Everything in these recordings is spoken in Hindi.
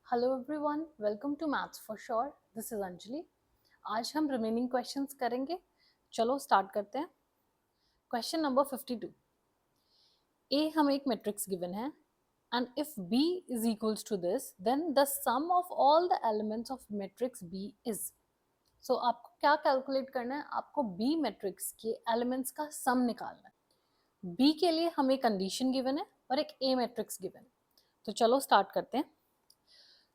Hello everyone, welcome to maths for sure. This is Anjali. आज हम रिमेनिंग क्वेश्चंस करेंगे। चलो स्टार्ट करते हैं। Question number 52। ए हमें एक मैट्रिक्स गिवन है and if B is equals to this then the sum of all the elements of matrix B is. So आपको क्या कैलकुलेट करना है? आपको बी मैट्रिक्स के एलिमेंट्स का सम निकालना है। बी के लिए हमें कंडीशन गिवन है और एक ए मैट्रिक्स गिवन है। तो चलो स्टार्ट करते हैं।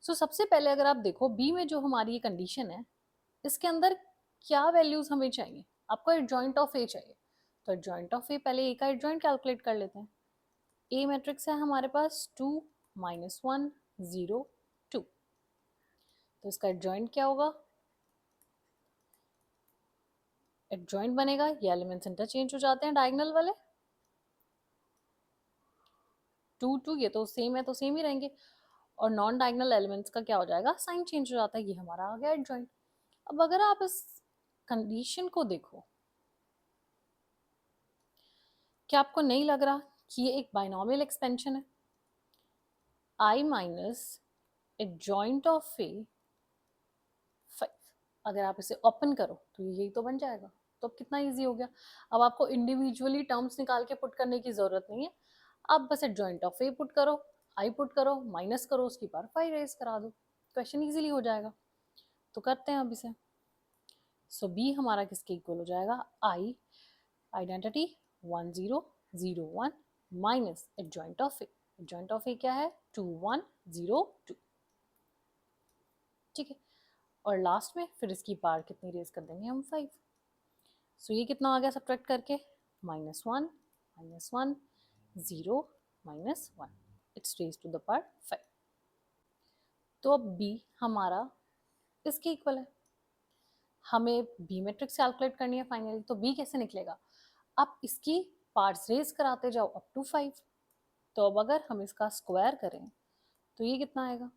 सबसे पहले अगर आप देखो बी में जो हमारी ये कंडीशन है, इसके अंदर क्या वैल्यूज हमें चाहिए? आपको एडजॉइंट ऑफ ए चाहिए। तो एडजॉइंट ऑफ ए, पहले ए का एडजॉइंट कैलकुलेट कर लेते हैं। ए मैट्रिक्स है हमारे पास 2 -1 0 2। तो इसका एडजॉइंट क्या होगा? एडजॉइंट बनेगा, ये एलिमेंट्स इंटरचेंज हो जाते हैं डायगोनल वाले। 2 2 ये तो सेम है, तो सेम ही रहेंगे। और नॉन डायगोनल एलिमेंट्स का क्या हो जाएगा? साइन चेंज हो जाता है। ये हमारा आ गया एडजॉइंट। अब अगर आप इस कंडीशन को देखो, क्या आपको नहीं लग रहा कि ये एक बाइनोमियल एक्सपेंशन है? I माइनस एडजॉइंट ऑफ ए 5। अगर आप इसे ओपन करो तो यही तो बन जाएगा। तो अब कितना इजी हो गया। अब आपको इंडिविजुअली टर्म्स निकाल के पुट करने की जरूरत नहीं है। आप बस एडजॉइंट ऑफ ए पुट करो, आई पुट करो, माइनस करो, उसकी पावर 5 रेज करा दो, क्वेश्चन इजीली हो जाएगा। तो करते हैं अब इसे। सो बी हमारा किसके इक्वल हो जाएगा? I identity 1 0 0 1 minus adjoint of A. Adjoint of A क्या है? 2 1 0 2। ठीक है। और लास्ट में फिर इसकी पावर कितनी रेज कर देंगे हम? 5। सो ये कितना आ गया सब्ट्रैक्ट करके? -1 -1 0 -1। It's raise to the power 5। तो अब बी हमारा इसके इक्वल है। हमें बी मैट्रिक्स कैलकुलेट करनी है फाइनली। तो बी कैसे निकलेगा? आप इसकी पार्ट्स रेज कराते जाओ अप टू 5। तो अब अगर हम इसका स्क्वायर करें तो ये कितना आएगा?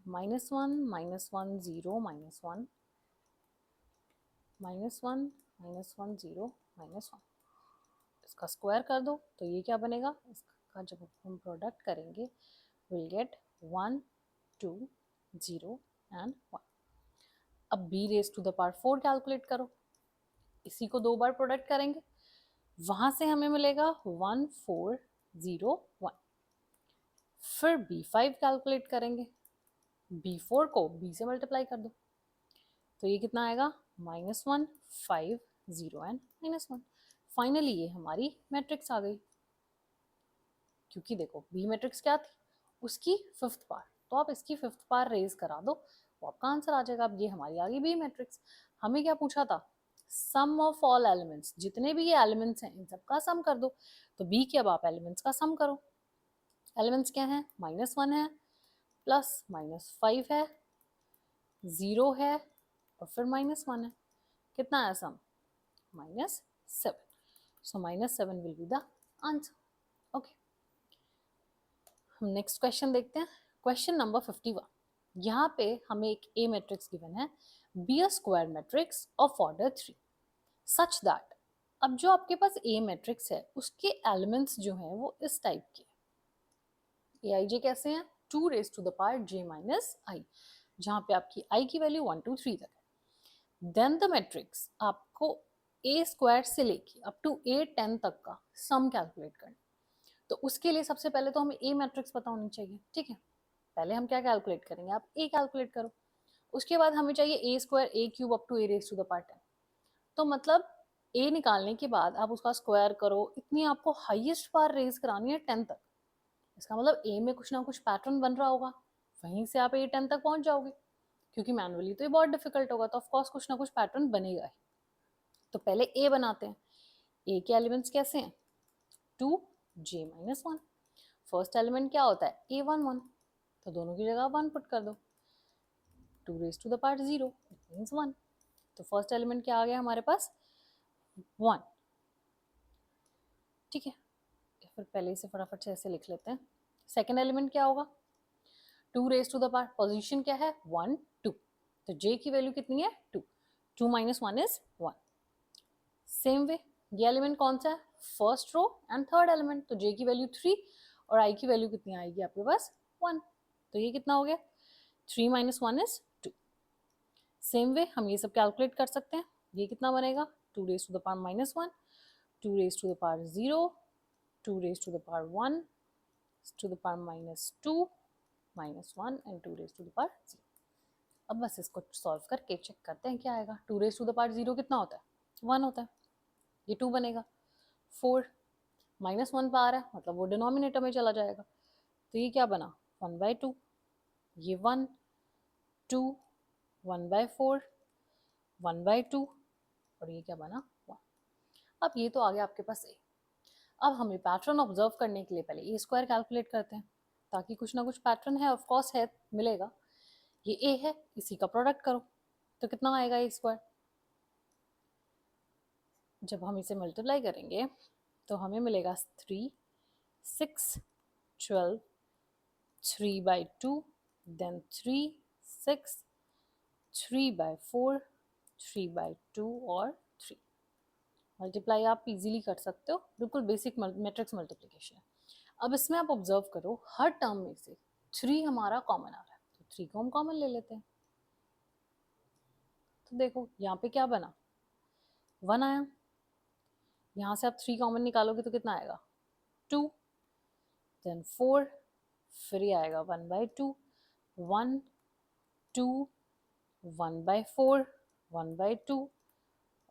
-1 -1 0 -1 -1 -1 0 -1। इसका स्क्वायर कर दो तो ये क्या बनेगा? इसका जब हम प्रोडक्ट करेंगे विल गेट 1 2 0 एंड 1। अब b raise to the power 4 calculate करो। इसी को 2 बार प्रोडक्ट करेंगे, वहां से हमें मिलेगा 1 4 0 1। फिर b5 कैलकुलेट करेंगे, b4 को b से मल्टीप्लाई कर दो तो ये कितना आएगा? -1 5 0 एंड -1। फाइनली ये हमारी मैट्रिक्स आ गई। क्योंकि देखो बी मैट्रिक्स क्या थी? उसकी फिफ्थ पार। तो आप इसकी फिफ्थ पार रेज करा दो, वो आपका आंसर आ जाएगा। अब ये हमारी आ गई बी मैट्रिक्स। हमें क्या पूछा था? सम ऑफ ऑल एलिमेंट्स, जितने भी ये एलिमेंट्स हैं इन सबका सम कर दो। तो बी के अब आप एलिमेंट्स का सम करो। एलिमेंट्स क्या है? -1 है, प्लस -5 है, 0 है और फिर -1 है। कितना है सम? -7। सो -7 will be the answer. Okay, हम नेक्स्ट क्वेश्चन देखते हैं। Question number 51। यहाँ पे हमें एक ए मैट्रिक्स गिवन है, be a square matrix of order 3 such that. अब जो आपके पास ए मैट्रिक्स है उसके एलिमेंट्स जो हैं वो इस टाइप के। ए आई जे कैसे हैं? 2 raise to the power j minus I, जहाँ पे आपकी आई की वैल्यू 1 2 3 तक है। देन द मैट्रिक्स आपको ए स्क्वायर से लेके अप टू ए 10 तक का सम कैलकुलेट करना। तो उसके लिए सबसे पहले तो हमें ए मैट्रिक्स पता होनी चाहिए। ठीक है, पहले हम क्या कैलकुलेट करेंगे? आप ए कैलकुलेट करो। उसके बाद हमें चाहिए A square A cube up to A raise to the power 10। तो मतलब ए निकालने के बाद आप उसका स्क्वायर करो, इतनी आपको हाईएस्ट पावर रेज करानी है 10 तक। इसका मतलब ए में कुछ ना कुछ पैटर्न बन रहा होगा, वहीं से आप ए 10 तक पहुंच जाओगे। क्योंकि मैनुअली तो ये बहुत डिफिकल्ट होगा, तो ऑफकोर्स कुछ ना कुछ पैटर्न बनेगा ही। तो पहले ए बनाते हैं। ए के एलिमेंट्स कैसे हैं? 2 j माइनस 1। फर्स्ट एलिमेंट क्या होता है? a1 1। तो दोनों की जगह 1 पुट कर दो। 2 raise to the power 0 it means 1। तो फर्स्ट एलिमेंट क्या आ गया हमारे पास? 1। ठीक है, फिर पहले से फटाफट से ऐसे लिख लेते हैं। सेकेंड एलिमेंट क्या होगा? 2 raise to the power, position क्या है? 1 2। तो j की वैल्यू कितनी है? 2। 2 माइनस 1 इज 1। सेम वे ये एलिमेंट कौन सा है? First row and third element. तो j की वैल्यू 3 और i की वैल्यू कितनी आएगी आपके पास? 1। तो ये कितना हो गया, 3 माइनस 1 इज 2। सेम वे हम ये सब कैलकुलेट कर सकते हैं। ये कितना बनेगा, 2 raise to the power minus 1, 2 raise to the power 0, 2 raise to the power 1 to the power minus 2 minus 1 and 2 raise to the power 0। अब बस इसको सॉल्व करके चेक करते हैं क्या आएगा। 2 रेज टू द पावर 0 कितना होता है, 1 होता है, ये 2 बनेगा। 4 माइनस 1 पावर है, मतलब वो डिनोमिनेटर में चला जाएगा, तो ये क्या बना, 1/2, ये 1, 2, 1/4, 1/2 और ये क्या बना, 1। अब ये तो आ गया आपके पास ए। अब हमें पैटर्न ऑब्जर्व करने के लिए पहले ए स्क्वायर कैलकुलेट करते हैं, ताकि कुछ ना कुछ पैटर्न है, ऑफ कोर्स है, मिलेगा। ये ए है, इसी का प्रोडक्ट करो, तो कितना आएगा ए स्क्वायर। जब हम इसे मल्टीप्लाई करेंगे तो हमें मिलेगा 3, 6, 12, 3/2, then 3, 6, 3/4, 3/2 और 3। मल्टीप्लाई आप इजीली कर सकते हो, बिल्कुल बेसिक मैट्रिक्स मल्टीप्लिकेशन है। अब इसमें आप ऑब्जर्व करो, हर टर्म में से 3 हमारा कॉमन आ रहा है, तो 3 को हम कॉमन ले लेते हैं। तो देखो यहाँ पे क्या बना, 1 आया। यहाँ से आप 3 कॉमन निकालोगे तो कितना आएगा, 2, देन 4, फिर ये आएगा 1/2, 1, 2, 1/4, 1/2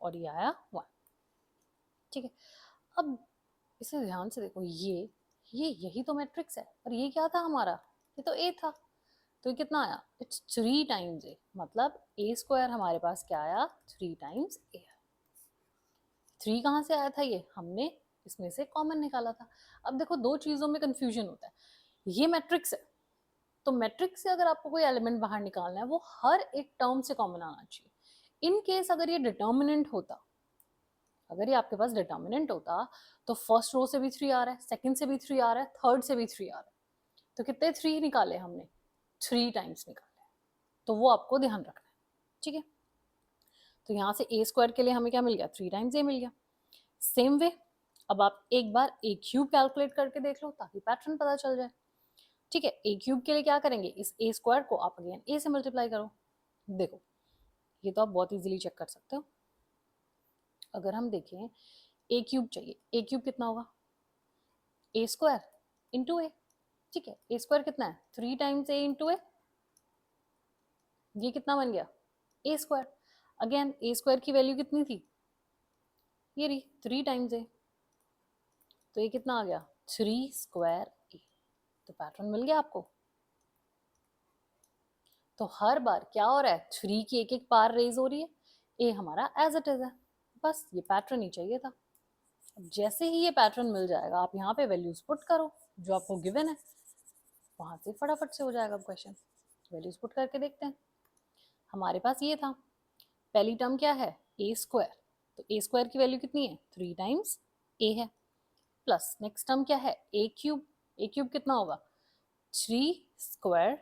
और ये आया 1। ठीक है, अब इसे ध्यान से देखो, ये यही तो मैट्रिक्स है, और ये क्या था हमारा, ये तो ए था, तो ये कितना आया, इट्स 3 टाइम्स ए, मतलब ए स्क्वायर हमारे पास क्या आया, 3 टाइम्स ए। 3 कहाँ से आया था, ये हमने इसमें से कॉमन निकाला था। अब देखो दो चीजों में कंफ्यूजन होता है, ये मैट्रिक्स है, तो मैट्रिक्स से अगर आपको कोई एलिमेंट बाहर निकालना है, वो हर एक टर्म से कॉमन आना चाहिए। इन केस अगर ये डिटर्मिनेंट होता, अगर ये आपके पास डिटर्मिनेंट होता, तो फर्स्ट रो से भी 3 आ रहा है, सेकंड से भी 3 आ रहा है, थर्ड से भी 3 आ रहा है, तो कितने 3 निकाले हमने, 3 टाइम्स निकाले, तो वो आपको ध्यान रखना है। ठीक है, तो यहाँ से ए स्क्वायर के लिए हमें क्या मिल गया, 3 टाइम्स ए मिल गया। सेम वे अब आप एक बार ए क्यूब कैलकुलेट करके देख लो, ताकि पैटर्न पता चल जाए। ठीक है, ए क्यूब के लिए क्या करेंगे, इस ए स्क्वायर को आप अगेन ए से मल्टीप्लाई करो। देखो ये तो आप बहुत इजीली चेक कर सकते हो। अगर हम देखें ए क्यूब चाहिए, ए क्यूब कितना होगा, ए स्क्वायर इंटू ए। ठीक है, ए स्क्वायर कितना है, 3 टाइम्स ए इंटू ए, ये कितना बन गया, ए स्क्वायर। अगेन ए स्क्वायर की वैल्यू कितनी थी, ये रही 3 टाइम्स ए, तो ये कितना आ गया, 3 स्क्वायर ए। तो पैटर्न मिल गया आपको। तो हर बार क्या हो रहा है, 3 की एक एक पार रेज हो रही है, ए हमारा एज इट इज है, बस ये पैटर्न ही चाहिए था। जैसे ही ये पैटर्न मिल जाएगा, आप यहाँ पे वैल्यूज पुट करो जो आपको गिवन है, वहां से फटाफट से हो जाएगा क्वेश्चन। वैल्यूज पुट करके देखते हैं। हमारे पास ये था, पहली टर्म क्या है, ए स्क्वायर, तो ए स्क्वायर की वैल्यू कितनी है, 3 टाइम्स ए है, प्लस नेक्स्ट टर्म क्या है, ए क्यूब, ए क्यूब कितना होगा, 3 स्क्वायर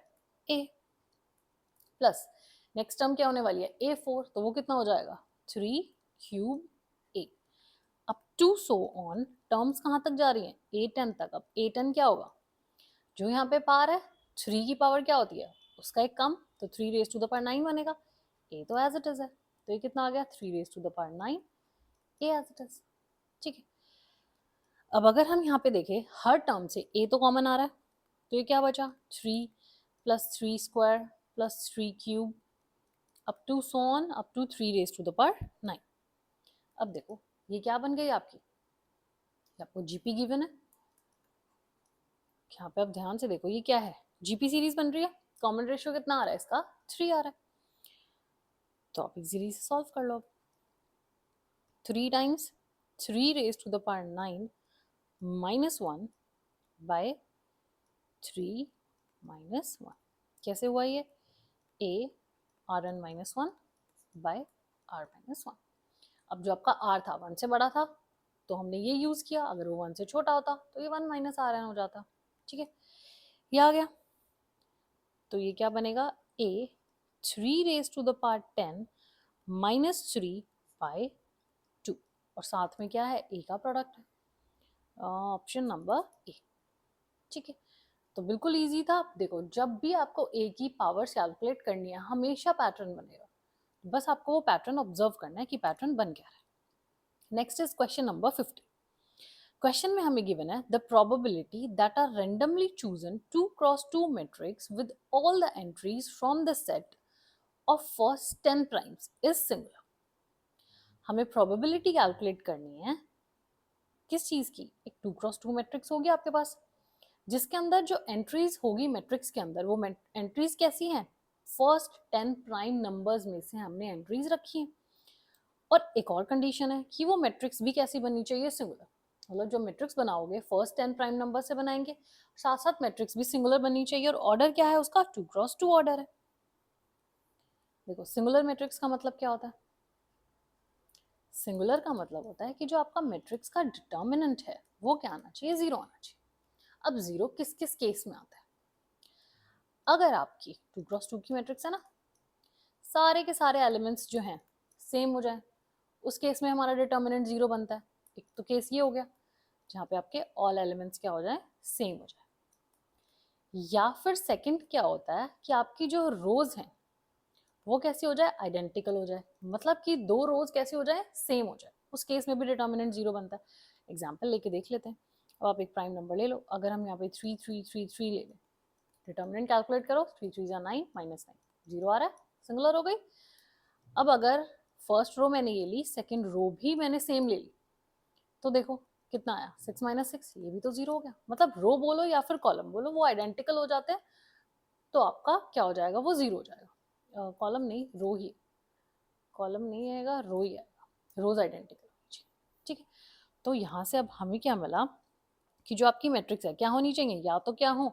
ए, प्लस नेक्स्ट टर्म क्या होने वाली है, A4, तो वो कितना हो जाएगा, 3 क्यूब ए। अब टू सो ऑन, टर्म्स कहाँ तक जा रही हैं, A10 तक। अब A10 क्या होगा, जो यहाँ पे पावर है, 3 की पावर क्या होती है, उसका एक कम, तो 3 रेज टू द पावर 9 बनेगा। A तो एज इट इज है, तो ये कितना आ गया, 3 raise to the power 9, A as it is. ठीक है, अब अगर हम यहाँ पे देखें, हर टर्म से A तो कॉमन आ रहा है, तो ये क्या बचा, 3 plus 3 square plus 3 cube up to so on up to 3 raise to the power 9। अब देखो ये क्या बन गई आपकी, आपको जीपी गिवन है। यहाँ पे आप ध्यान से देखो, ये क्या है, जीपी सीरीज बन रही है, कॉमन रेशियो कितना आ रहा है इसका, 3 आ रहा है, तो आप इजीली से सॉल्व कर लो। 3 times 3 raise to the power 9 minus 1 by 3 minus 1, कैसे हुआ ये, a rn minus 1 by r minus 1। अब जो आपका r था 1 से बड़ा था, तो हमने ये यूज किया, अगर वो 1 से छोटा होता तो ये 1 माइनस rn हो जाता। ठीक है, ये आ गया, तो ये क्या बनेगा, a 3 raise to the power 10 minus 3 by 2, और साथ में क्या है, a का प्रोडक्ट है, ऑप्शन नंबर ए। ठीक है, तो बिल्कुल इजी था। देखो जब भी आपको ए की पावर्स कैलकुलेट करनी है हमेशा पैटर्न बनेगा, बस आपको वो पैटर्न ऑब्जर्व करना है कि पैटर्न बन क्या रहा है। Next is question number 50। Question में हमें गिवन है the probability that are randomly chosen 2x2 matrix with all the entries from the set of first 10 primes is similar. हमें प्रोबेबिलिटी कैलकुलेट करनी है किस चीज की? एक 2x2 मैट्रिक्स होगी आपके पास जिसके अंदर जो एंट्रीज होगी मैट्रिक्स के अंदर, वो एंट्रीज कैसी हैं? फर्स्ट 10 प्राइम नंबर्स में से हमने एंट्रीज रखी हैं। और एक और कंडीशन है कि वो मैट्रिक्स भी कैसी बननी चाहिए? सिंगुलर। मतलब जो मैट्रिक्स बनाओगे फर्स्ट 10 प्राइम नंबर से बनाएंगे, साथ साथ मैट्रिक्स भी सिंगुलर बननी चाहिए। और ऑर्डर क्या है उसका? 2x2 ऑर्डर है। देखो सिंगुलर मैट्रिक्स का मतलब क्या होता है? सिंगुलर का मतलब होता है कि जो आपका मैट्रिक्स का डिटर्मिनेंट है वो क्या आना चाहिए? 0 आना चाहिए। अब 0 किस किस केस में आता है? अगर आपकी 2x2 की मैट्रिक्स है ना, सारे के सारे एलिमेंट्स जो हैं सेम हो जाए, उस केस में हमारा डिटर्मिनेंट 0 बनता है। एक तो केस ये हो गया जहाँ पे आपके ऑल एलिमेंट्स क्या हो जाए? सेम हो जाए। या फिर सेकंड क्या होता है कि आपकी जो रोज हैं वो कैसी हो जाए? आइडेंटिकल हो जाए। मतलब कि दो रोज कैसे हो जाए? सेम हो जाए। उस केस में भी डिटर्मिनेंट 0 बनता है। एग्जाम्पल लेके देख लेते हैं। अब आप एक प्राइम नंबर ले लो। अगर हम यहाँ पे 3 3 3 3 ले लें, डिटर्मिनेंट कैलकुलेट करो, 3 3 9 -9, 0 आ रहा है, सिंगुलर हो गई। अब अगर फर्स्ट रो मैंने ये ली, सेकंड रो भी मैंने सेम ले ली, तो देखो कितना आया? 6 -6, ये भी तो 0 हो गया। मतलब रो बोलो या फिर कॉलम बोलो वो आइडेंटिकल हो जाते हैं, तो आपका क्या हो जाएगा? वो 0 हो जाएगा। कॉलम नहीं, रो ही, कॉलम नहीं आएगा, रो ही आएगा। रोज आइडेंटिकल। ठीक है। तो यहाँ से अब हमें क्या मिला कि जो आपकी मैट्रिक्स है क्या होनी चाहिए? या तो क्या हो?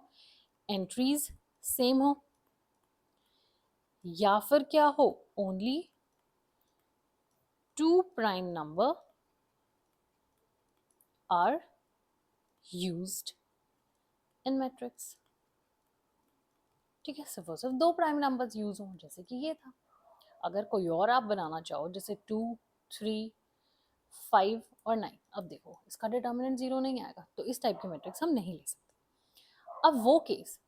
एंट्रीज सेम हो, या फिर क्या हो? Only 2 prime number are used in matrix. ठीक है, सिर्फ और सिर्फ 2 प्राइम नंबर्स यूज हों, जैसे कि ये था। अगर कोई और आप बनाना चाहो जैसे 2 3 5 और 9, अब देखो इसका डिटर्मिनेंट 0 नहीं आएगा, तो इस टाइप की मैट्रिक्स हम नहीं ले सकते। अब वो केस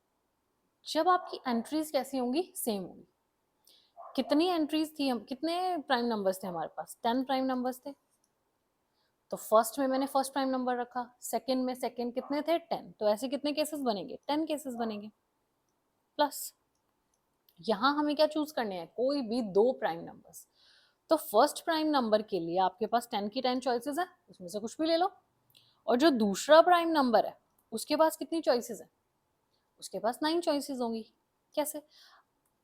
जब आपकी एंट्रीज कैसी होंगी? सेम होंगी। कितनी एंट्रीज थी? हम कितने प्राइम नंबर्स थे हमारे पास? 10 प्राइम नंबर्स थे। तो फर्स्ट में मैंने फर्स्ट प्राइम नंबर रखा, सेकंड में सेकंड कितने थे? 10। तो ऐसे कितने केसेस बनेंगे? 10 केसेस बनेंगे। प्लस यहाँ हमें क्या चूज करने हैं? कोई भी 2 प्राइम नंबर्स। तो फर्स्ट प्राइम नंबर के लिए आपके पास 10 की 10 चॉइसेस है, उसमें से कुछ भी ले लो। और जो दूसरा प्राइम नंबर है उसके पास कितनी चॉइसेस है? उसके पास 9 चॉइसेस होंगी। कैसे?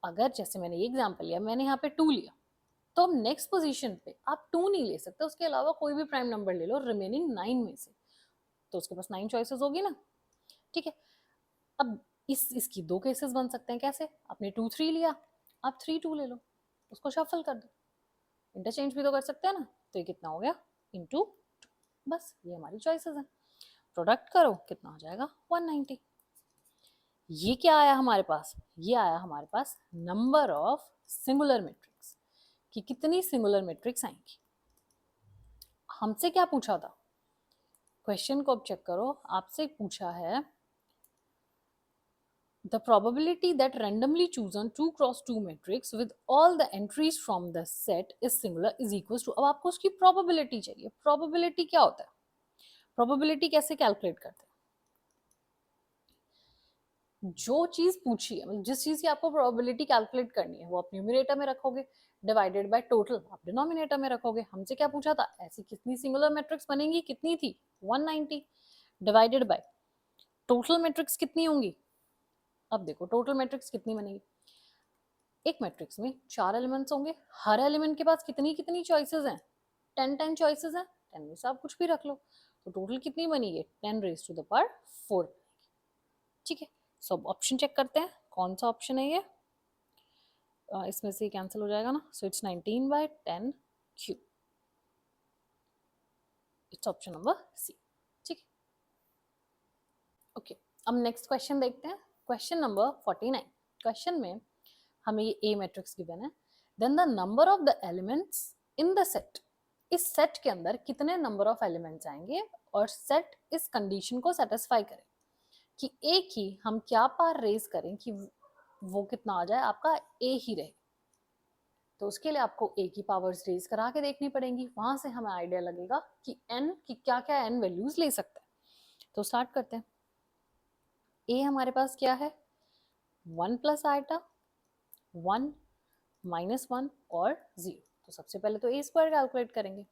अगर जैसे मैंने ये एग्जांपल लिया, मैंने यहाँ पे 2 लिया, तो अब नेक्स्ट पोजीशन पे आप 2 नहीं ले सकते, उसके अलावा कोई भी प्राइम नंबर ले लो रिमेनिंग 9 में से, तो उसके पास 9 चॉइसेस होगी ना। ठीक है। अब इसकी 2 केसेस बन सकते हैं। कैसे? आपने 2 3 लिया, आप 3 2 ले लो, उसको शफल कर दो, इंटरचेंज भी तो कर सकते हैं ना। तो ये कितना हो गया? इंटू 2। बस ये हमारी चॉइसेस हैं। प्रोडक्ट करो, कितना हो जाएगा? 190। ये क्या आया हमारे पास? ये आया हमारे पास नंबर ऑफ सिंगुलर मैट्रिक्स, कि कितनी सिंगुलर मैट्रिक्स आएंगी। हमसे क्या पूछा था? क्वेश्चन को अब चेक करो। आपसे पूछा है the probability that randomly chosen 2x2 matrix with all the entries from the set is similar is equals to। अब आपको उसकी probability चाहिए। probability क्या होता है? probability कैसे कैलकुलेट करते हैं? जो चीज पूछी है, मतलब जिस चीज की आपको प्रोबेबिलिटी कैलकुलेट करनी है, वो आप न्यूमरेटर में रखोगे, डिवाइडेड बाय टोटल आप डिनोमिनेटर में रखोगे। हमसे क्या पूछा था? ऐसी कितनी सिंगुलर मैट्रिक्स बनेंगी? कितनी थी? 190, डिवाइडेड बाय टोटल मैट्रिक्स कितनी होंगी? अब देखो टोटल मैट्रिक्स कितनी बनेगी? एक मैट्रिक्स में 4 एलिमेंट्स होंगे, हर एलिमेंट के पास कितनी कितनी चॉइसेस हैं? 10 चॉइसेस हैं। 10 में से आप कुछ भी रख लो, तो टोटल कितनी बनी है? 10 रेज टू द पावर 4। ठीक है। सब ऑप्शन चेक करते हैं, कौन सा ऑप्शन है ये? इसमें से कैंसिल हो जाएगा ना, so it's 19/10 cube. It's option number C. ठीक है। ओके, अब नेक्स्ट क्वेश्चन देखते हैं। Question number 49। क्वेश्चन में हमें ये ए मैट्रिक्स गिवन है, then the number of the elements in the set. इस सेट के अंदर कितने नंबर ऑफ एलिमेंट्स आएंगे और सेट इस कंडीशन को सेटिस्फाई करे कि ए की हम क्या पार रेज करें कि वो कितना आ जाए आपका ए ही रहे। तो उसके लिए आपको ए की पावर्स रेज करा के देखनी पड़ेंगी, वहां से हमें आइडिया लगेगा कि एन की क्या क्या एन वैल्यूज ले सकते हैं। तो स्टार्ट करते हैं। ए हमारे पास क्या है, 1 प्लस आइटा, 1 माइनस 1 और 0। तो सबसे पहले तो ए स्क्वायर कैलकुलेट करेंगे।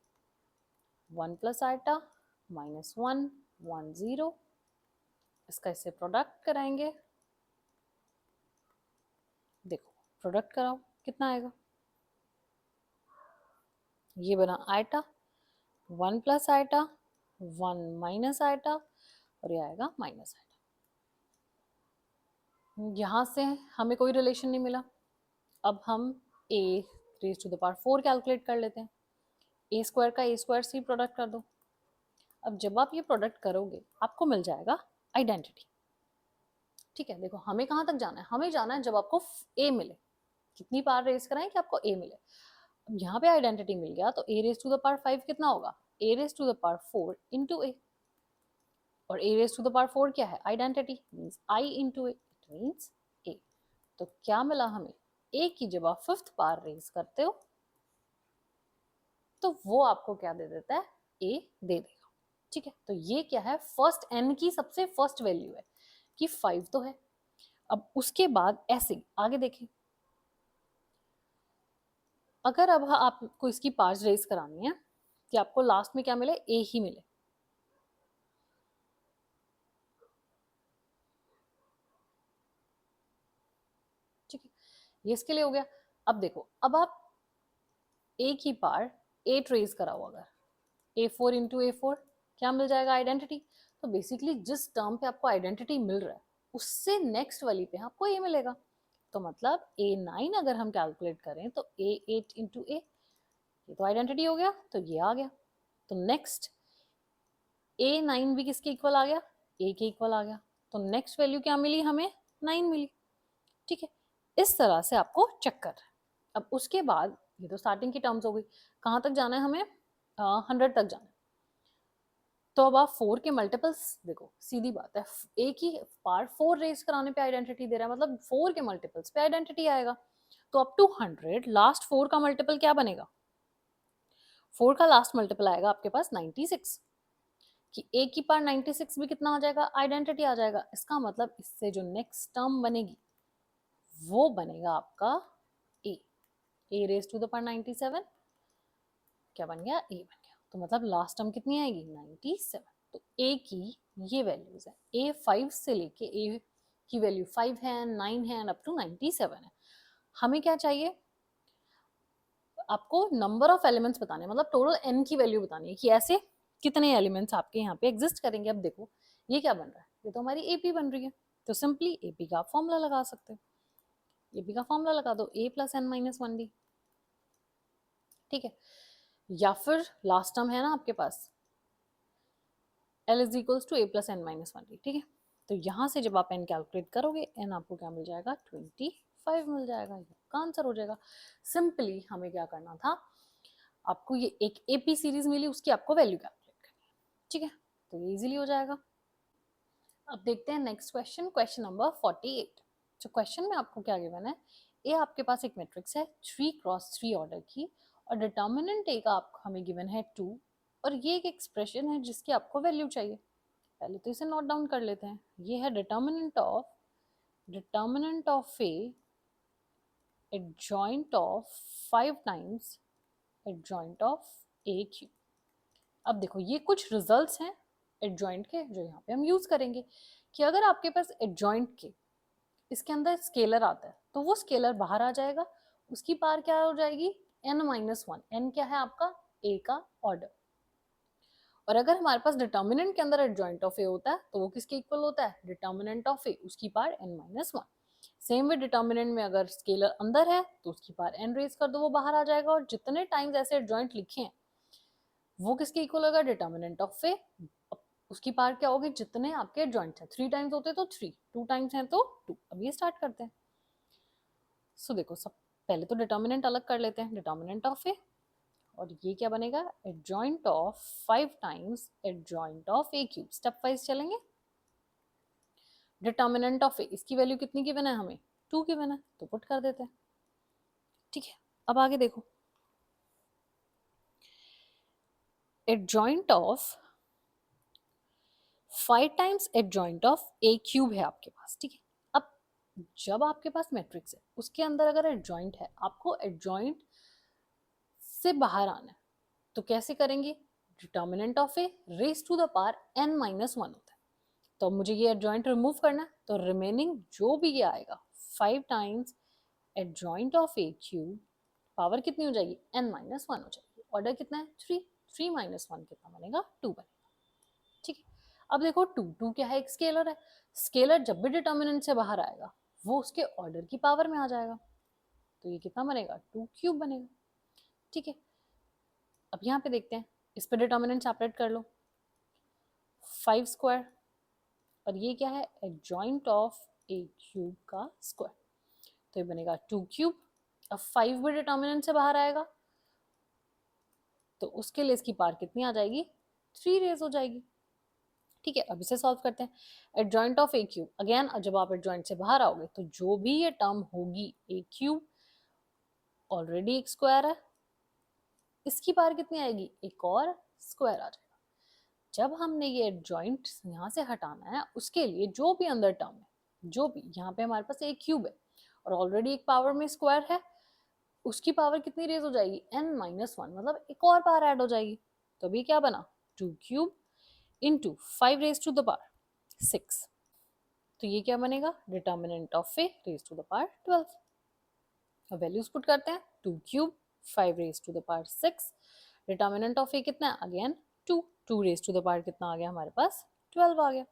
1 प्लस आइटा माइनस 1 1 0, इसका इससे प्रोडक्ट कराएंगे। देखो प्रोडक्ट कराओ कितना आएगा, ये बना iota, 1 plus iota, 1 minus iota और ये आएगा माइनस आइटा। यहां से हमें कोई रिलेशन नहीं मिला। अब हम A raise to the power 4 calculate कर लेते हैं। ए स्क्वायर का ए स्क्वायर से प्रोडक्ट कर दो। अब जब आप ये प्रोडक्ट करोगे आपको मिल जाएगा आइडेंटिटी। ठीक है, देखो हमें कहाँ तक जाना है, हमें जाना है जब आपको ए मिले, कितनी पावर रेज कराएं कि आपको ए मिले। अब यहाँ पे आइडेंटिटी मिल गया तो A raise to the power 5 कितना होगा, A raise to the power 4 into A. और A raise to the power 4 क्या है, identity, means I into A, it means A. तो क्या मिला हमें, ए की जब आप 5th पावर रेज करते हो तो वो आपको क्या दे देता है, ए दे देगा। ठीक है, तो ये क्या है, फर्स्ट एन की सबसे फर्स्ट वैल्यू है कि 5 तो है। अब उसके बाद ऐसे आगे देखें, अगर अब आपको इसकी पार्ट्स रेज करानी है कि आपको लास्ट में क्या मिले, ए ही मिले। ठीक है, ये इसके लिए हो गया। अब देखो, अब आप ए की पार ए ट्रेस कराओ, अगर ए 4 इंटू ए 4 क्या मिल जाएगा, आइडेंटिटी। तो बेसिकली जिस टर्म पे आपको आइडेंटिटी मिल रहा है उससे नेक्स्ट वाली पे आपको ए मिलेगा। तो मतलब ए 9 अगर हम कैलकुलेट करें तो ए 8 इंटू ए, ये तो आइडेंटिटी हो गया, तो ये आ गया। तो नेक्स्ट ए 9 भी किसके इक्वल आ गया, ए के इक्वल आ गया। तो नेक्स्ट वैल्यू क्या मिली हमें, 9 मिली। ठीक है, इस तरह से आपको चेक कर। अब उसके बाद ये तो स्टार्टिंग की टर्म्स हो गई, कहाँ तक जाना है हमें, 100 तक जाना है। तो अब आप 4 के मल्टीपल्स देखो, सीधी बात है, ए की पार 4 रेज कराने पे आइडेंटिटी दे रहा है, मतलब 4 के मल्टीपल्स पे आइडेंटिटी आएगा। तो अप टू 100 लास्ट 4 का मल्टीपल क्या बनेगा, 4 का लास्ट मल्टीपल आएगा आपके पास 96, कि ए की पार 96 भी कितना आ जाएगा, आइडेंटिटी आ जाएगा। इसका मतलब इससे जो नेक्स्ट टर्म बनेगी वो बनेगा आपका ए, ए रेज टू द पावर 97 क्या बन गया, ए बन गया। तो मतलब लास्ट टर्म कितनी आएगी, 97। तो ए की ये वैल्यूज है, ए 5 से लेके ए की वैल्यू 5 है, 9 है, अप टू 97 है। हमें क्या चाहिए, आपको नंबर ऑफ एलिमेंट्स बताने, मतलब टोटल एन की वैल्यू बतानी है कि ऐसे कितने एलिमेंट्स आपके यहाँ पे एग्जिस्ट करेंगे। अब देखो ये क्या बन रहा है, ये तो हमारी एपी बन रही है। तो सिंपली एपी का आप फॉर्मूला लगा सकते हो, एपी का फॉर्मूला लगा दो, A plus N minus 1 D. ठीक है, या फिर लास्ट टर्म है ना आपके पास, L is equals to A plus N minus 1 D. ठीक है, तो यहाँ से जब आप एन कैलकुलेट करोगे एन आपको क्या मिल जाएगा, 25 मिल जाएगा, ये का आंसर हो जाएगा। सिंपली हमें क्या करना था, आपको ये एक एपी सीरीज मिली, उसकी आपको वैल्यू कैलकुलेट करनी है। ठीक है, तो ये इजीली हो जाएगा। अब देखते हैं नेक्स्ट क्वेश्चन, क्वेश्चन नंबर 48। तो क्वेश्चन में आपको क्या गिवन है, ए आपके पास एक मैट्रिक्स है 3x3 ऑर्डर की, और डिटर्मिनेंट ए का आपको हमें गिवन है 2, और ये एक एक्सप्रेशन है जिसकी आपको वैल्यू चाहिए। पहले तो इसे नोट डाउन कर लेते हैं। ये है determinant of A adjoint of 5 times adjoint of A cube. अब देखो ये कुछ रिजल्ट्स हैं एडजॉइंट के जो यहाँ पे हम यूज करेंगे, कि अगर आपके पास एडजॉइंट के इसके अंदर स्केलर आता है तो वो स्केलर बाहर आ जाएगा, उसकी पार क्या हो जाएगी, n-1। n क्या है आपका, a का ऑर्डर। और अगर हमारे पास डिटर्मिनेंट के अंदर एडजॉइंट ऑफ ए होता है तो वो किसके इक्वल होता है, डिटर्मिनेंट ऑफ ए, उसकी पार n-1। सेम वे डिटर्मिनेंट में अगर स्केलर अंदर है तो उसकी पार n रेज कर दो, वो बाहर आ जाएगा। और जितने टाइम्स ऐसे एडजॉइंट लिखे हैं वो किसके इक्वल होगा, डिटर्मिनेंट ऑफ ए, उसकी पार क्या होगी, जितने आपके एडजॉइंट है, 3 टाइम्स होते तो 3, 2 टाइम्स हैं तो 2। अब ये स्टार्ट करते हैं। सो देखो सब पहले तो डिटर्मिनेंट अलग कर लेते हैं, डिटर्मिनेंट ऑफ ए, और ये क्या बनेगा, adjoint of 5 times adjoint of A cube. Step wise चलेंगे। डिटर्मिनेंट ऑफ ए, इसकी वैल्यू कितनी गिवन है हमें, 2 गिवन है, तो पुट कर देते हैं। ठीक है, अब आगे देखो, adjoint of 5 times adjoint of A cube है आपके पास। ठीक है, अब जब आपके पास मैट्रिक्स है उसके अंदर अगर एडजॉइंट है, आपको एडजॉइंट से बाहर आना है, तो कैसे करेंगे, determinant of A raise to the power n minus 1 होता है, तो अब मुझे ये एडजॉइंट रिमूव करना है, तो रिमेनिंग जो भी ये आएगा 5 times adjoint of A cube, power कितनी हो जाएगी, n माइनस 1 हो जाएगी, ऑर्डर कितना है 3, 3 माइनस 1 कितना बनेगा, 2 बनेगा। ठीक है, अब देखो 2 क्या है, एक स्केलर है, स्केलर जब भी डिटर्मिनेंट से बाहर आएगा वो उसके ऑर्डर की पावर में आ जाएगा, तो ये कितना बनेगा, 2 क्यूब बनेगा। ठीक है, अब यहाँ पे देखते हैं, इस पे डिटर्मिनेंट सेपरेट कर लो, 5 स्क्वायर, और ये क्या है, एडजॉइंट ऑफ ए क्यूब का स्क्वायर, तो ये बनेगा 2 क्यूब। अब 5 भी डिटर्मिनेंट से बाहर आएगा, तो उसके लिए इसकी पावर कितनी आ जाएगी, 3 रेज हो जाएगी। ठीक है, अब इसे सॉल्व करते हैं, adjoint of A cube, again जब आप एडजॉइंट से बाहर आओगे तो जो भी ये टर्म होगी, ए क्यूब ऑलरेडी एक स्क्वायर है, इसकी पावर कितनी आएगी, एक और स्क्वायर आ जाएगा। जब हमने ये एडजॉइंट यहाँ से हटाना है, उसके लिए जो भी अंदर टर्म है, जो भी यहाँ पे हमारे पास एक क्यूब है और ऑलरेडी एक पावर में स्क्वायर है, उसकी पावर कितनी रेज हो जाएगी, n माइनस 1, मतलब एक और पावर ऐड हो जाएगी, तो अभी क्या बना, 2 cube into 5 raise to the power 6, तो ये क्या बनेगा, determinant of A raise to the power 12। अब वैल्यूज पुट करते हैं, 2 cube 5 raise to the power 6, determinant of A कितना है, again 2, 2 raise to the power कितना आ गया हमारे पास, 12 आ गया।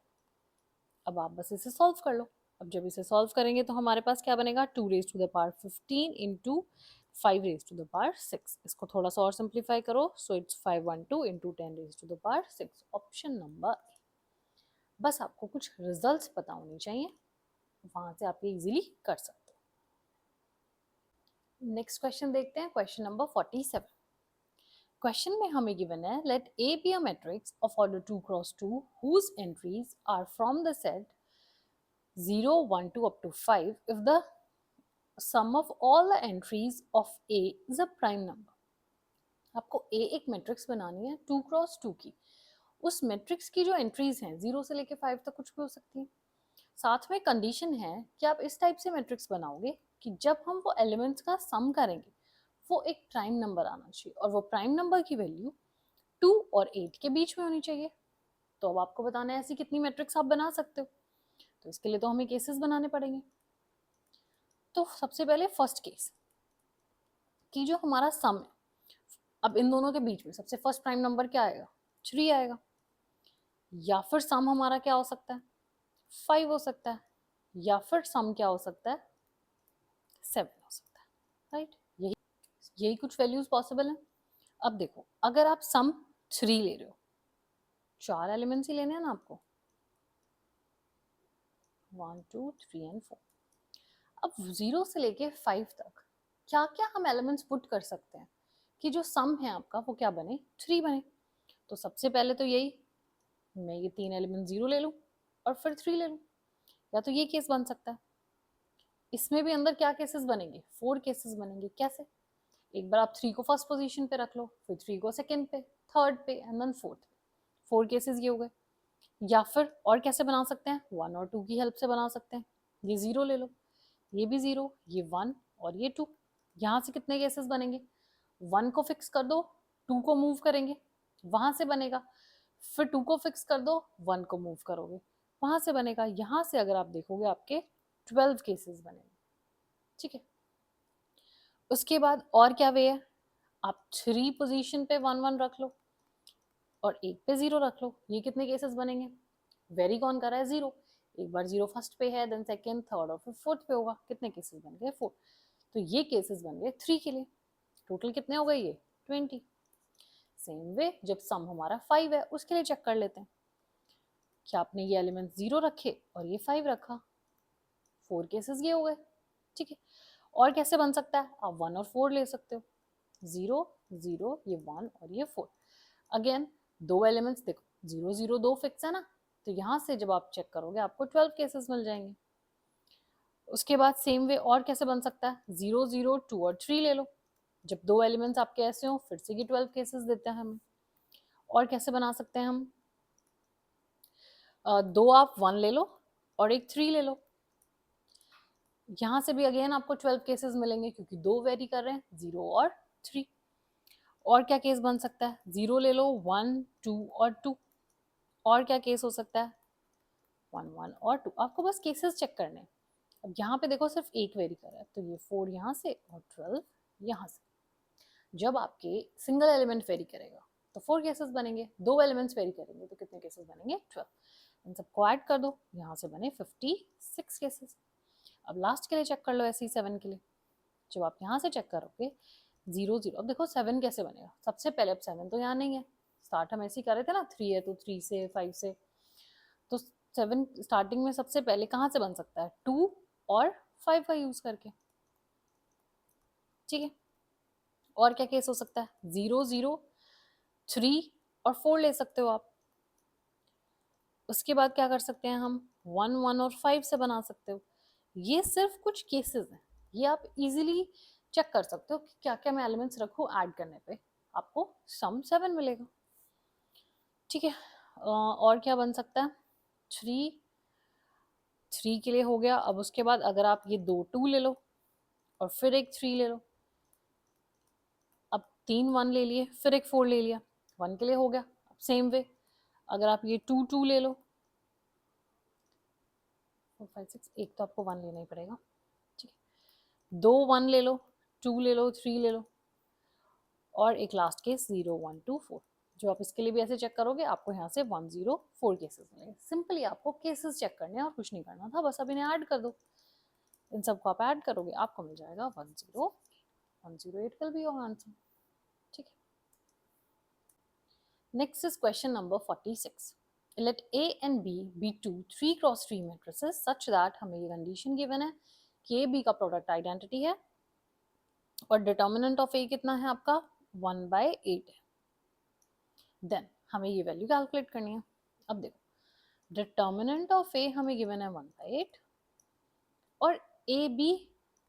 अब आप बस इसे सॉल्व कर लो, अब जब इसे सॉल्व करेंगे तो हमारे पास क्या बनेगा, 2 raise to the power 15 into 5 raise to the power 6, इसको थोड़ा सा और सिंप्लीफाई करो, so it's 512 into 10 raise to the power 6, option number A. बस आपको कुछ रिजल्ट्स पता होनी चाहिए, वहां से आप ये इजीली कर सकते हो। नेक्स्ट क्वेश्चन देखते हैं, क्वेश्चन नंबर 47। क्वेश्चन में हमें गिवन है, let A B a matrix of order 2 cross 2 whose entries are from the set 0 1 2 up to 5 if the sum of all the entries of A is a prime number। आपको A एक मैट्रिक्स बनानी है 2 क्रॉस 2 की, उस मैट्रिक्स की जो एंट्रीज हैं 0 से लेके 5 तक कुछ भी हो सकती है, साथ में कंडीशन है कि आप इस टाइप से मैट्रिक्स बनाओगे कि जब हम वो एलिमेंट्स का सम करेंगे वो एक प्राइम नंबर आना चाहिए, और वो प्राइम नंबर की वैल्यू 2 और 8 के बीच में होनी चाहिए। तो अब आपको बताना है ऐसी कितनी मैट्रिक्स आप बना सकते हो, तो इसके लिए तो हमें केसेस बनाने पड़ेंगे। तो सबसे पहले फर्स्ट केस कि जो हमारा सम है, अब इन दोनों के बीच में सबसे फर्स्ट प्राइम नंबर क्या आएगा, 3 आएगा, या फिर सम हमारा क्या हो सकता है, 5 हो सकता है, या फिर सम क्या हो सकता है, 7 हो सकता है, राइट, यही कुछ वैल्यूज पॉसिबल है। अब देखो, अगर आप सम 3 ले रहे हो, 4 एलिमेंट्स ही लेने हैं ना आपको, 1 2 3 एंड 4, अब 0 से लेके 5 तक क्या क्या हम एलिमेंट्स पुट कर सकते हैं कि जो सम है आपका वो क्या बने, 3 बने। तो सबसे पहले तो यही, मैं ये 3 एलिमेंट 0 ले लूँ और फिर 3 ले लूँ, या तो ये केस बन सकता है। इसमें भी अंदर क्या केसेस बनेंगे, 4 केसेस बनेंगे। कैसे, एक बार आप 3 को फर्स्ट पोजीशन पे रख लो, फिर 3 को सेकंड पे, थर्ड पे एंड देन फोर्थ पे, 4 केसेस ये हो गए। या फिर और कैसे बना सकते हैं, 1 और 2 की हेल्प से बना सकते हैं, ये 0 ले लो, ये भी 0, ये 1 और ये 2, यहाँ से कितने केसेस बनेंगे, 1 को फिक्स कर दो, 2 को मूव करेंगे, वहां से बनेगा, फिर 2 को फिक्स कर दो, 1 को मूव करोगे, वहां से बनेगा। यहाँ से अगर आप देखोगे आपके 12 केसेस बनेंगे। ठीक है, उसके बाद और क्या वे है, आप 3 पोजीशन पे 1 1 रख लो और 1 पे 0 रख लो, ये कितने केसेस बनेंगे, वेरी कौन कर रहा है, 0, एक बार 0 फर्स्ट पे है, देन सेकंड, थर्ड और फिर फोर्थ पे होगा, कितने केसेस बन गए, 4, तो ये केसेस बन गए 3 के लिए। टोटल कितने हो गए ये, 20। सेम वे जब सम हमारा 5 है उसके लिए चेक कर लेते हैं, क्या आपने ये एलिमेंट 0 रखे और ये 5 रखा, 4 केसेस ये हो गए। ठीक है, और कैसे बन सकता है, आप 1 और 4 ले सकते हो, 0 0, ये 1 और ये 4, अगेन 2 एलिमेंट्स देखो, 0 0 2 फिक्स है ना, तो यहाँ से जब आप चेक करोगे आपको 12 केसेस मिल जाएंगे। उसके बाद सेम वे और कैसे बन सकता है, 0 0 2 और 3 ले लो। जब दो एलिमेंट्स आपके ऐसे हो फिर से ये 12 केसेस देते हैं हमें। और कैसे बना सकते हैं हम, दो आप 1 ले लो और एक 3 ले लो। यहाँ से भी अगेन आपको 12 केसेस मिलेंगे क्योंकि दो वेरी कर रहे हैं, 0 और 3। और क्या केस बन सकता है, 0 ले लो, 1 2 और 2। और क्या केस हो सकता है, 1 1 और 2। आपको बस केसेस चेक करने हैं। अब यहाँ पे देखो सिर्फ एक वेरी कर रहा है, तो ये 4 यहाँ से और 12 यहाँ से। जब आपके सिंगल एलिमेंट वेरी करेगा तो 4 केसेस बनेंगे, दो एलिमेंट्स वेरी करेंगे तो कितने केसेस बनेंगे, 12। इन सबको ऐड कर दो, यहाँ से बने 56 केसेस। अब लास्ट के लिए चेक कर लो ऐसे ही 7 के लिए। जब आप यहाँ से चेक करोगे 0 0, अब देखो 7 कैसे बनेगा, सबसे पहले अब 7 तो यहाँ नहीं है, स्टार्ट हम ऐसे ही कर रहे थे ना, 3 है तो 3 से 5 से, तो 7 स्टार्टिंग में सबसे पहले कहाँ से बन सकता है, 2 और 5 का यूज करके। ठीक है, और क्या केस हो सकता है, 0 0 3 और 4 ले सकते हो आप। उसके बाद क्या कर सकते हैं हम, 1 1 और 5 से बना सकते हो। ये सिर्फ कुछ केसेस हैं, ये आप इजीली चेक कर सकते हो कि क्या क्या मैं एलिमेंट्स रखूँ, ऐड करने पे आपको सम 7 मिलेगा। ठीक है, और क्या बन सकता है, 3 3 के लिए हो गया। अब उसके बाद अगर आप ये दो 2 ले लो और फिर एक 3 ले लो, अब 3 1 ले लिए फिर एक 4 ले लिया, 1 के लिए हो गया। अब सेम वे अगर आप ये 2 2 ले लो, 4 5 6, एक तो आपको 1 लेना ही पड़ेगा। ठीक है, दो 1 ले लो, 2 ले लो, 3 ले लो, और एक लास्ट केस 0 1 2 4। जो आप इसके लिए भी ऐसे चेक करोगे आपको यहाँ से 1 0 4 केसेस मिलेंगे। सिंपली आपको केसेस चेक करने हैं और कुछ नहीं करना था, बस अब इन्हें ऐड कर दो। इन सबको आप ऐड करोगे आपको मिल जाएगा 108 विल बी योर आंसर। ठीक है, next is question number 46। Let A and B be two 3x3 matrices such that, हमें ये कंडीशन गिवन है कि A B का प्रोडक्ट आइडेंटिटी है और डिटर्मिनेंट ऑफ A कितना है आपका 1/8 है। देन हमें ये वैल्यू कैलकुलेट करनी है। अब देखो डिटर्मिनेंट ऑफ ए हमें गिवन है 1/8 और ए बी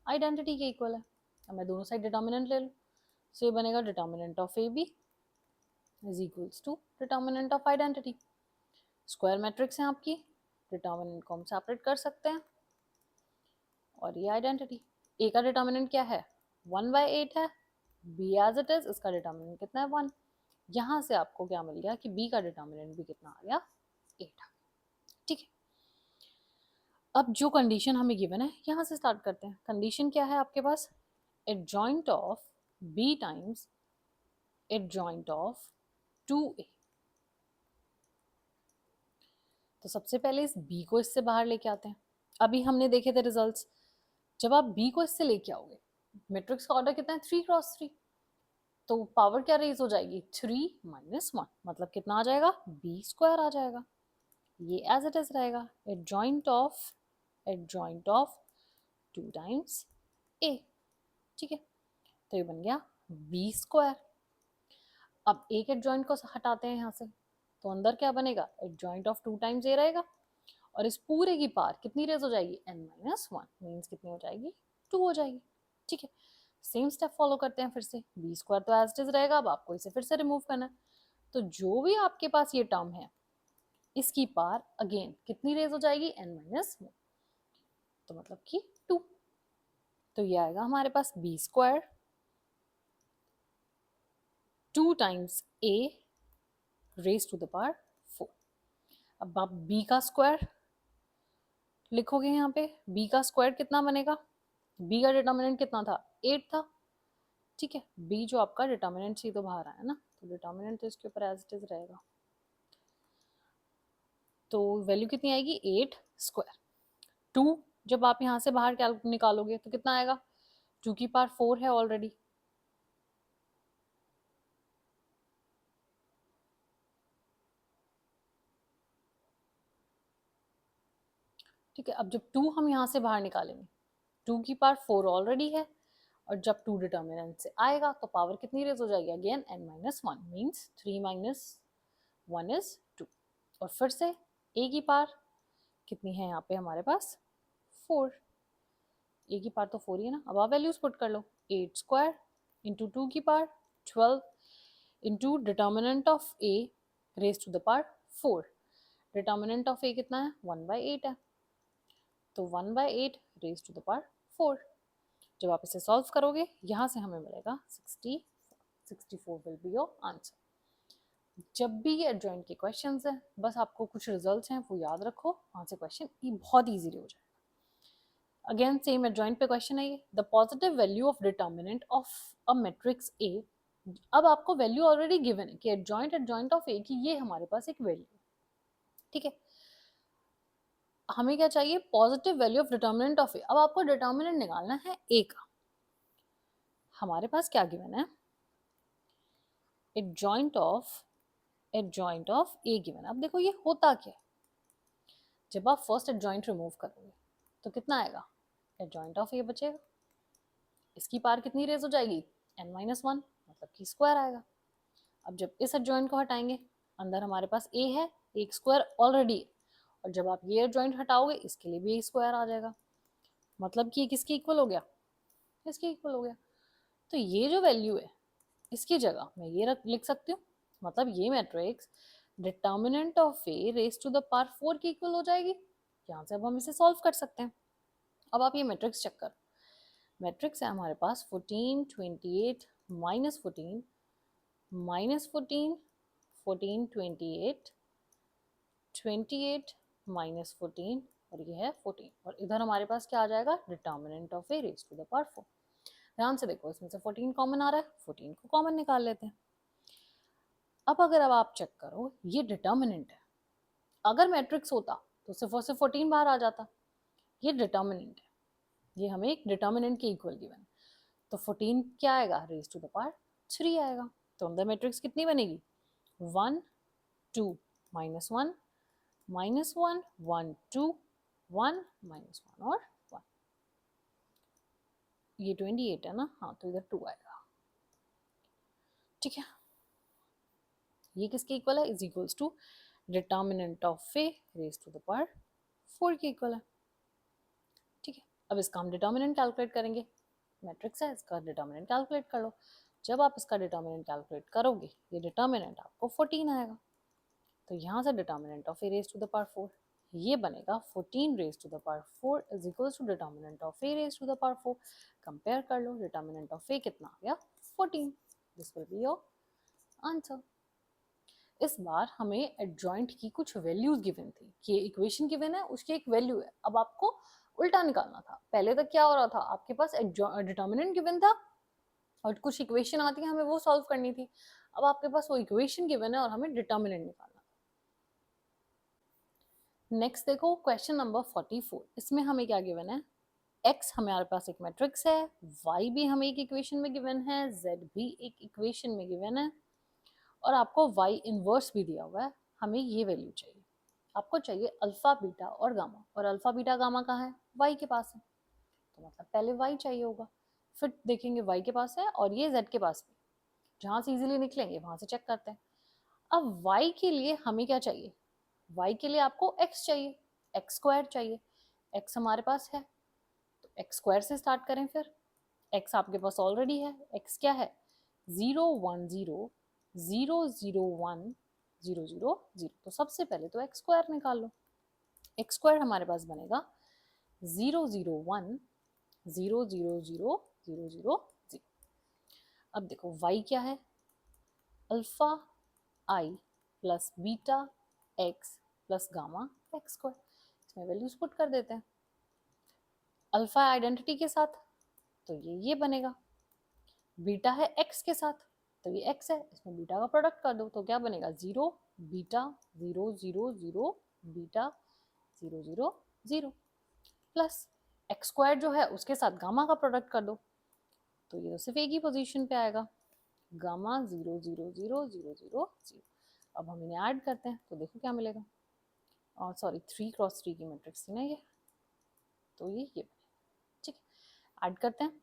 आइडेंटिटी के इक्वल है। अब मैं दोनों साइड डिटर्मिनेंट ले लूँ, सो ये बनेगा determinant of A B is equals to determinant of identity. Square matrix है आपकी, डिटर्मिनेंट को हम सेपरेट कर सकते हैं और ये आइडेंटिटी। ए का डिटर्मिनेंट क्या है 1/8 है, बी एज इट इज, इसका डिटर्मिनेंट कितना है 1। यहाँ से आपको क्या मिल गया कि बी का डिटर्मिनेंट भी कितना आ गया 8। ठीक है, अब जो कंडीशन हमें गिवन है यहाँ से स्टार्ट करते हैं। कंडीशन क्या है आपके पास, adjoint of B times adjoint of 2a। तो सबसे पहले इस b को इससे बाहर लेके आते हैं। अभी हमने देखे थे रिजल्ट्स, जब आप b को इससे लेके आओगे, मैट्रिक्स का ऑर्डर कितना है 3x3, तो पावर क्या रेज हो जाएगी 3 - 1, मतलब कितना आ जाएगा b² आ जाएगा। ये एज इट इज रहेगा, एडजॉइंट ऑफ 2 टाइम्स a। ठीक है, तो ये बन गया b²। अब एक एडजॉइंट को हटाते हैं यहाँ से, तो अंदर क्या बनेगा, एडजॉइंट ऑफ 2 टाइम्स a रहेगा और इस पूरे की पार कितनी रेज हो जाएगी n - 1, मीन्स कितनी हो जाएगी 2 हो जाएगी। ठीक है, सेम स्टेप फॉलो करते हैं फिर से, b² तो एज इट इज रहेगा, अब आपको इसे फिर से रिमूव करना है। तो जो भी आपके पास ये टर्म है इसकी पार अगेन कितनी रेज हो जाएगी n - 1, तो मतलब कि 2। तो ये आएगा हमारे पास b² 2 times a raise to the power 4। अब आप b का स्क्वायर लिखोगे, यहाँ पे b का स्क्वायर कितना बनेगा, b का डिटर्मिनेंट कितना था 8 था। ठीक है, b जो आपका डिटर्मिनेंट से तो बाहर आया ना, तो डिटर्मिनेंट तो इसके ऊपर एज इट इज रहेगा। तो वैल्यू कितनी आएगी 8²। 2 जब आप यहाँ से बाहर क्या निकालोगे तो कितना आएगा, 2 की पावर 4 है ऑलरेडी। ठीक है, अब जब 2 हम यहाँ से बाहर निकालेंगे, 2 की पावर 4 ऑलरेडी है और जब 2 डिटर्मिनेंट से आएगा तो पावर कितनी रेज हो जाएगी अगेन n - 1, मीन्स 3 - 1 इज 2। और फिर से ए की पावर कितनी है यहाँ पे हमारे पास 4, ए की पावर तो 4 ही है ना। अब आप वैल्यूज पुट कर लो, 8 स्क्वायर इंटू 2 की power 12 into determinant of A raise to the power 4। Determinant of A कितना है 1/8 है, तो 1/8 रेज टू द पावर 4। जब आप इसे सॉल्व करोगे यहाँ से हमें मिलेगा 64 विल बी योर आंसर। जब भी ये एडजॉइंट के क्वेश्चंस हैं, बस आपको कुछ रिजल्ट्स हैं वो याद रखो, वहाँ से क्वेश्चन बहुत ईजीली हो जाएगा। अगेन सेम एडजॉइंट पे क्वेश्चन है ये, the positive value of determinant of a matrix A. अब आपको वैल्यू ऑलरेडी गिवन है कि एडजॉइंट ऑफ ए की ये हमारे पास एक वैल्यू है, ठीक है। हमें क्या चाहिए, positive value of determinant of A. अब आपको डिटर्मिनेंट निकालना है ए का। हमारे पास क्या गिवन है, एडजॉइंट ऑफ ए गिवन। अब देखो ये होता क्या है, जब आप फर्स्ट एडजॉइंट रिमूव करोगे तो कितना आएगा, एडजॉइंट ऑफ ए बचेगा। इसकी पावर कितनी रेज हो जाएगी n-1, मतलब कि स्क्वायर आएगा। अब जब इस एडजॉइंट को हटाएंगे, अंदर हमारे पास ए है, एक स्क्वायर ऑलरेडी है, और जब आप ये एडजॉइंट हटाओगे इसके लिए भी ए स्क्वायर आ जाएगा, मतलब कि ये किसके इक्वल हो गया, इसके इक्वल हो गया। तो ये जो वैल्यू है इसकी जगह मैं ये लिख सकती हूँ, मतलब ये matrix determinant of A raise to the power 4 की इक्वल हो जाएगी। यहाँ से अब हम इसे सॉल्व कर सकते हैं। अब आप ये मैट्रिक्स चेक करो, मैट्रिक्स है हमारे पास 14 28 -14 -14 14 28 28 -14 और ये है 14, और इधर हमारे पास क्या आ जाएगा, determinant of A raise to the power 4। ध्यान से देखो, इसमें से 14 कॉमन आ रहा है, 14 को कॉमन निकाल लेते हैं। अब अगर अब आप चेक करो, ये डिटर्मिनेंट है, अगर मैट्रिक्स होता तो सिर्फ और सिर्फ 14 बाहर आ जाता, ये डिटर्मिनेंट है, ये हमें एक डिटर्मिनेंट के इक्वल गिवन, तो 14 क्या आएगा, रेज टू द पावर 3 आएगा। तो अंदर मैट्रिक्स कितनी बनेगी, 1 2 -1 -1 1 2 1 -1 और 1। ये 28 है ना, हाँ, तो इधर 2 आएगा, ठीक है। ये किसके इक्वल है, is equals to determinant of A raise to the power 4 के इक्वल है, ठीक है। अब इसका हम डिटर्मिनेंट कैलकुलेट करेंगे, मैट्रिक्स है, इसका डिटर्मिनेंट कैलकुलेट कर लो। जब आप इसका डिटर्मिनेंट कैलकुलेट करोगे, ये डिटर्मिनेंट आपको 14 आएगा, तो यहाँ से determinant of A raise to the power 4 ये बनेगा 14 raise to the power 4 is equals to determinant of A raise to the power 4। Compare कर लो, डिटर्मिनेंट ऑफ ए कितना आ गया, 14। This will be your answer. इस बार हमें एडजॉइंट की कुछ वैल्यूज गिवन थी, कि इक्वेशन गिवन है, उसकी एक वैल्यू है। अब आपको उल्टा निकालना था, पहले तक क्या हो रहा था, आपके पास डिटर्मिनेंट गिवन था और कुछ इक्वेशन आती है, हमें वो सॉल्व करनी थी। अब आपके पास वो इक्वेशन गिवन है और हमें डिटर्मिनेंट निकालना था। नेक्स्ट देखो क्वेश्चन नंबर 44, इसमें हमें क्या गिवन है, x हमारे पास एक मैट्रिक्स है, y भी हमें एक इक्वेशन में गिवन है, z भी एक इक्वेशन में गिवन है, और आपको y इनवर्स भी दिया हुआ है। हमें ये वैल्यू चाहिए, आपको चाहिए अल्फा बीटा और गामा, और अल्फा बीटा गामा कहाँ है, y के पास है, तो मतलब पहले y चाहिए होगा, फिर देखेंगे y के पास है और ये z के पास भी, जहाँ से इजीली निकलेंगे वहां से चेक करते हैं। अब y के लिए हमें क्या चाहिए, y के लिए आपको x चाहिए, x स्क्वायर चाहिए, x हमारे पास है, तो x स्क्वायर से स्टार्ट करें, फिर x आपके पास ऑलरेडी है, x क्या है 0 1 0 0 0 1 0 0 0, तो सबसे पहले तो x स्क्वायर निकाल लो। x स्क्वायर हमारे पास बनेगा 0 0 1 0 0 0 0 0 0। अब देखो y क्या है, alpha I plus beta X plus gamma X square, इसमें वैल्यूज पुट कर देते हैं अल्फा आइडेंटिटी के साथ, तो ये बनेगा, बीटा है एक्स के साथ, तो ये एक्स है, इसमें बीटा का प्रोडक्ट कर दो, तो क्या बनेगा 0 beta 0 0 0 beta 0 0 0 plus x square जो है उसके साथ गामा का प्रोडक्ट कर दो, तो ये तो सिर्फ एक ही पोजीशन पे आएगा, गामा 0 0 0 0 0 0। अब हम इन्हें ऐड करते हैं तो देखो क्या मिलेगा, और सॉरी 3 क्रॉस 3 की मैट्रिक्स थी ना ये, तो ये बनेगा, ठीक है। ऐड करते हैं,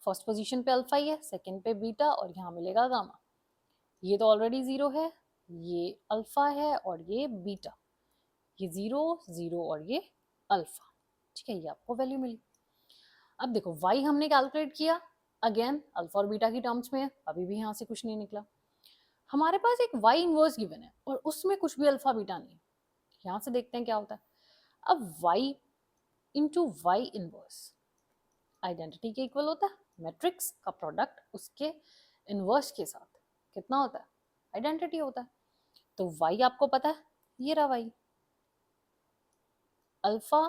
फर्स्ट पोजीशन पे अल्फा ही है, सेकंड पे बीटा, और यहाँ मिलेगा गामा। ये तो ऑलरेडी 0 है, ये अल्फा है और ये बीटा, ये 0 0 और ये अल्फा, ठीक है, ये आपको वैल्यू मिली। अब देखो y हमने कैलकुलेट किया, अगेन अल्फा और बीटा की टर्म्स में है, अभी भी यहाँ से कुछ नहीं निकला। हमारे पास एक y इनवर्स गिवन है और उसमें कुछ भी अल्फा बीटा नहीं है। यहाँ से देखते हैं क्या होता है। अब y into y inverse identity के इक्वल होता है, मैट्रिक्स का प्रोडक्ट उसके इनवर्स के साथ कितना होता है, आइडेंटिटी होता है। तो y आपको पता है, ये रहा y, alpha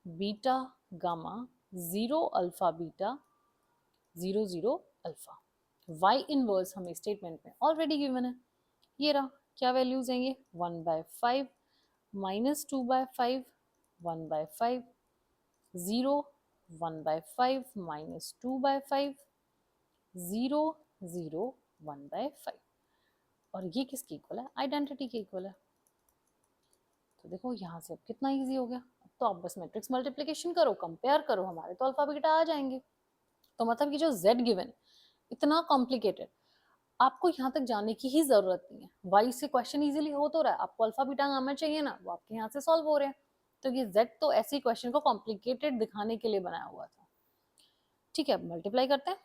beta gamma 0 alpha beta 0 0 alpha. y inverse हमें स्टेटमेंट में ऑलरेडी गिवन है, ये रहा। क्या वैल्यूज हैं ये, 1/5 -2/5 1/5 0 1/5 -2/5 0 0 1/5 और ये किसके इक्वल है, आइडेंटिटी के इक्वल है। तो देखो यहाँ से अब कितना इजी हो गया। अब तो आप बस मैट्रिक्स मल्टीप्लिकेशन करो, कंपेयर करो, हमारे तो अल्फा बीटा आ जाएंगे। तो मतलब कि जो z गिवन इतना कॉम्प्लिकेटेड, आपको यहाँ तक जाने की ही जरूरत नहीं है। y से क्वेश्चन इजीली हो तो रहा है, आपको अल्फा बीटा गामा चाहिए ना, वो आपके यहाँ से सॉल्व हो रहे हैं। तो ये z तो ऐसी क्वेश्चन को कॉम्प्लिकेटेड दिखाने के लिए बनाया हुआ था। ठीक है, अब मल्टीप्लाई करते हैं।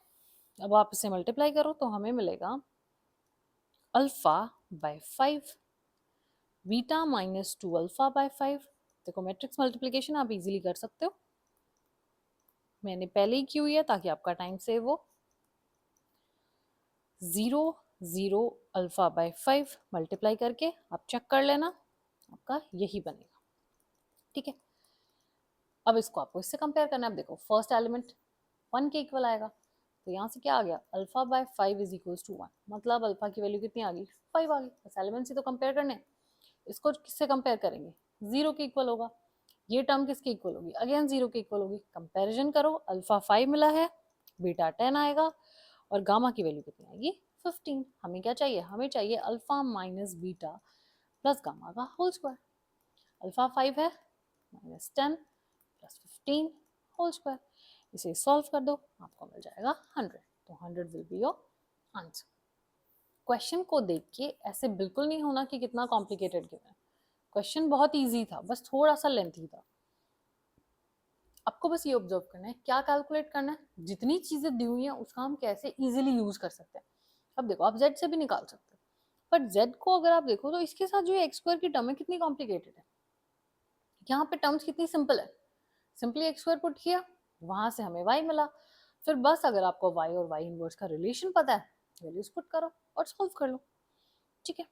अब आप इसे मल्टीप्लाई करो तो हमें मिलेगा alpha by 5 beta -2 alpha by 5। देखो मैट्रिक्स मल्टीप्लिकेशन आप इजीली कर सकते हो, मैंने पहले ही की हुई है ताकि आपका टाइम सेव हो। 0 0 अल्फा बाय 5 मल्टीप्लाई करके आप चेक कर लेना, आपका यही बनेगा। ठीक है, अब इसको आपको इससे कंपेयर करना है। अब देखो फर्स्ट एलिमेंट 1 के इक्वल आएगा, तो यहाँ से क्या आ गया, alpha by 5 is equals to 1, मतलब अल्फा की वैल्यू कितनी आ गई, 5 आ गई। बस एलिमेंट्स ही तो कंपेयर करने, इसको किससे कंपेयर करेंगे, 0 के इक्वल होगा। ये टर्म किसके इक्वल होगी, अगेन 0 के इक्वल होगी। कंपैरिजन करो, अल्फा 5 मिला है, बीटा 10 आएगा और गामा की वैल्यू कितनी आएगी, 15। हमें क्या चाहिए, हमें चाहिए alpha minus beta plus gamma का होल स्क्वायर। अल्फा 5 है, -10 प्लस 15 होल स्क्वायर। इसे सॉल्व कर दो, आपको मिल जाएगा 100। तो 100 will be your answer. Question को देख के ऐसे बिल्कुल नहीं होना कि कितना कॉम्प्लिकेटेड गिवन है। क्वेश्चन बहुत इजी था, बस थोड़ा सा लेंथी था। आपको बस ये ऑब्जर्व करना है, क्या कैलकुलेट करना है, जितनी चीजें दी हुई हैं उसका हम कैसे इजीली यूज कर सकते हैं। अब देखो आप z से भी निकाल सकते हैं, बट z को अगर आप देखो तो इसके साथ जो एक्स स्क्वायर की टर्म है कितनी कॉम्प्लिकेटेड है। यहाँ पे टर्म्स कितनी सिंपल है, सिंपली एक्स स्क्वायर पुट किया, वहां से हमें y मिला। फिर बस अगर आपको y और y इनवर्स का रिलेशन पता है, वैल्यूज पुट करो और सॉल्व कर लो। ठीक है।